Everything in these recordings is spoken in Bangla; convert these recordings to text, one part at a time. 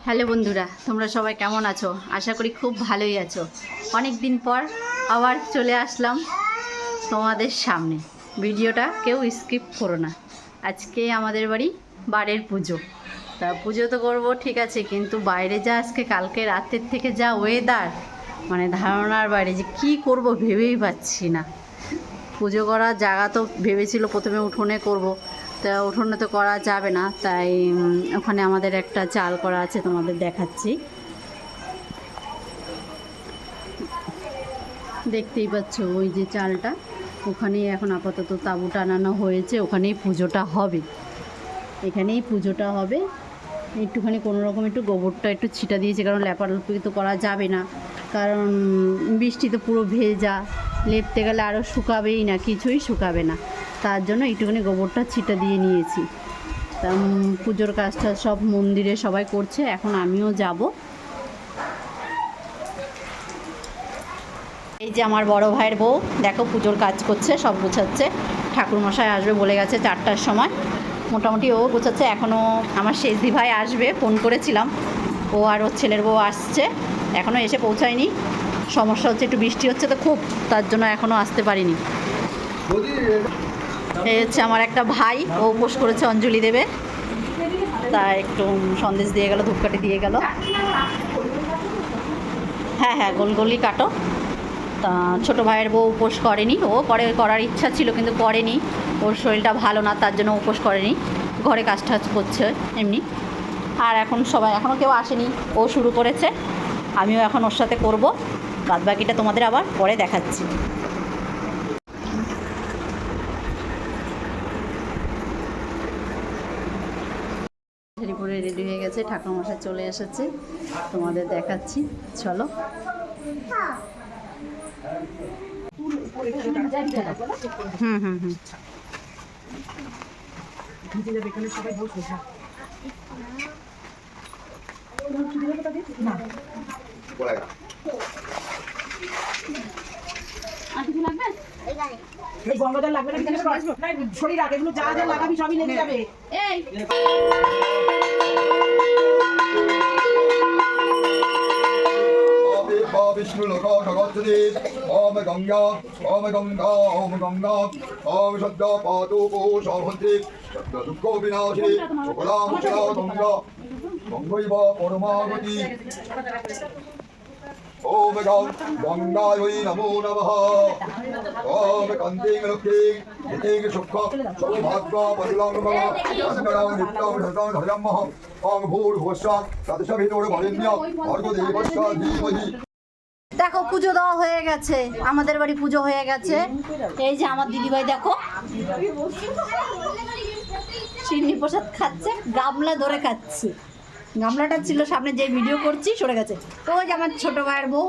হ্যালো বন্ধুরা, তোমরা সবাই কেমন আছো? আশা করি খুব ভালোই আছো। অনেক দিন পর আবার চলে আসলাম তোমাদের সামনে। ভিডিওটা কেউ স্কিপ করো না। আজকে আমাদের বাড়ি বাড়ির পুজো। তা পুজো তো করবো ঠিক আছে, কিন্তু বাইরে যা আজকে কালকে রাতের থেকে যা ওয়েদার, মানে ধারণার বাইরে, যে কী করব ভেবেই পাচ্ছি না। পুজো করার জায়গা তো ভেবেছিল প্রথমে উঠোনে করব, তা উঠোনে তো করা যাবে না, তাই ওখানে আমাদের একটা চাল করা আছে, তোমাদের দেখাচ্ছি। দেখতেই পাচ্ছ ওই যে চালটা, ওখানেই এখন আপাতত তাঁবু টানানো হয়েছে, ওখানেই পুজোটা হবে। এখানেই পুজোটা হবে। একটুখানি কোনো রকম একটু গোবরটা একটু ছিটা দিয়েছে, কারণ লেপালেপি তো করা যাবে না, কারণ বৃষ্টি তো পুরো ভেজা, লেপতে গেলে আরও শুকাবেই না, কিছুই শুকাবে না। তার জন্য একটুখানি গোবরটা ছিটা দিয়ে নিয়েছি। তা পুজোর কাজটা সব মন্দিরে সবাই করছে, এখন আমিও যাব। এই যে আমার বড় ভাইয়ের বউ, দেখো পুজোর কাজ করছে, সব গোছাচ্ছে। ঠাকুরমশাই আসবে বলে গেছে 4টার সময়, মোটামুটি ও গোছাচ্ছে। এখনও আমার শেষদি ভাই আসবে, ফোন করেছিলাম, ও আর ওর ছেলের বউ আসছে, এখনও এসে পৌঁছায়নি। সমস্যা হচ্ছে, একটু বৃষ্টি হচ্ছে তো খুব, তার জন্য এখনও আসতে পারিনি। এই হচ্ছে আমার একটা ভাই, ও উপোস করেছে, অঞ্জলি দেবে, তা একটু সন্দেশ দিয়ে গেল, ধূপকাঠি দিয়ে গেল। হ্যাঁ হ্যাঁ, গোল গোলই কাটো। তা ছোটো ভাইয়ের বউ উপোস করেনি, ও করার ইচ্ছা ছিল কিন্তু করেনি, ওর শরীরটা ভালো না, তার জন্য উপোস করেনি, ঘরে কাজ টাজ করছে এমনি। আর এখন সবাই, এখনও কেউ আসেনি, ও শুরু করেছে, আমিও এখন ওর সাথে করব। বাদবাকিটা তোমাদের আবার পরে দেখাচ্ছি। পরে রেডি হয়ে গেছে, ঠাকুরমশাই চলে এসেছে, তোমাদের দেখাচ্ছি, চলো। হুম হুম হুম গঙ্গাজল লাগবে না, শরীর আগে এগুলো যা যা লাগাবি সবই লেগে যাবে। এই विष्णु लोको भगवती ओम गंगा ओम गंगा ओम गंगा ओम शब्द पातु शोभंती शब्द दुःखो विनाशिनी शुक्लां शुक्ला गंगा गंगैव परमागति ओम गंगायै नमो नमः ओम कान्तिं लक्ष्मीं हितिं सुखं सौभाग्यं पतिलं नमः अन्नदां नित्यं धृतं धर्मः ओम भूर्भुवस्सुः तत्सवितुर्वरेण्यं भर्गो देवस्य धीमहि। দেখো পুজো দেওয়া হয়ে গেছে, আমাদের বাড়ি পুজো হয়ে গেছে। এই যে আমার দিদিভাই দেখো চিনি প্রসাদ খাচ্ছে, গামলা ধরে খাচ্ছে। গামলাটা ছিল সামনে, যে ভিডিও করছি সরে গেছে। ওই যে আমার ছোট ভাইয়ের বউ,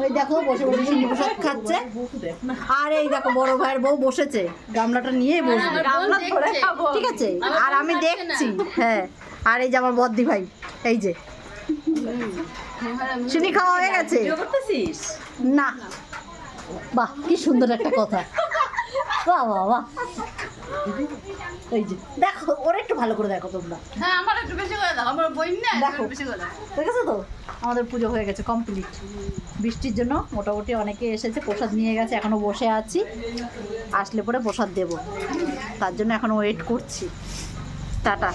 ওই দেখো বসে বসে চিনি প্রসাদ খাচ্ছে। আর এই দেখো বড় ভাইয়ের বউ বসেছে, গামলাটা নিয়েই বসবে, ঠিক আছে। আর আমি দেখছি, হ্যাঁ। আর এই যে আমার বদ্দি ভাই, এই যে চিনি খাওয়া হয়ে গেছে না? বাহ, কি সুন্দর একটা কথা, বাহ বাহ বাহ। এই যে দেখো, ওরা একটু ভালো করে দেখো তোমরা। হ্যাঁ, আমার একটু বেশি করে দাও, আমার বই না দেখো, বেশি করে দাও। দেখেছো তো আমাদের পুজো হয়ে গেছে কমপ্লিট। বৃষ্টির জন্য মোটামুটি অনেকে এসেছে, প্রসাদ নিয়ে গেছে, এখনো বসে আছি, আসলে পরে প্রসাদ দেব, তার জন্য এখনো ওয়েট করছি। টাটা।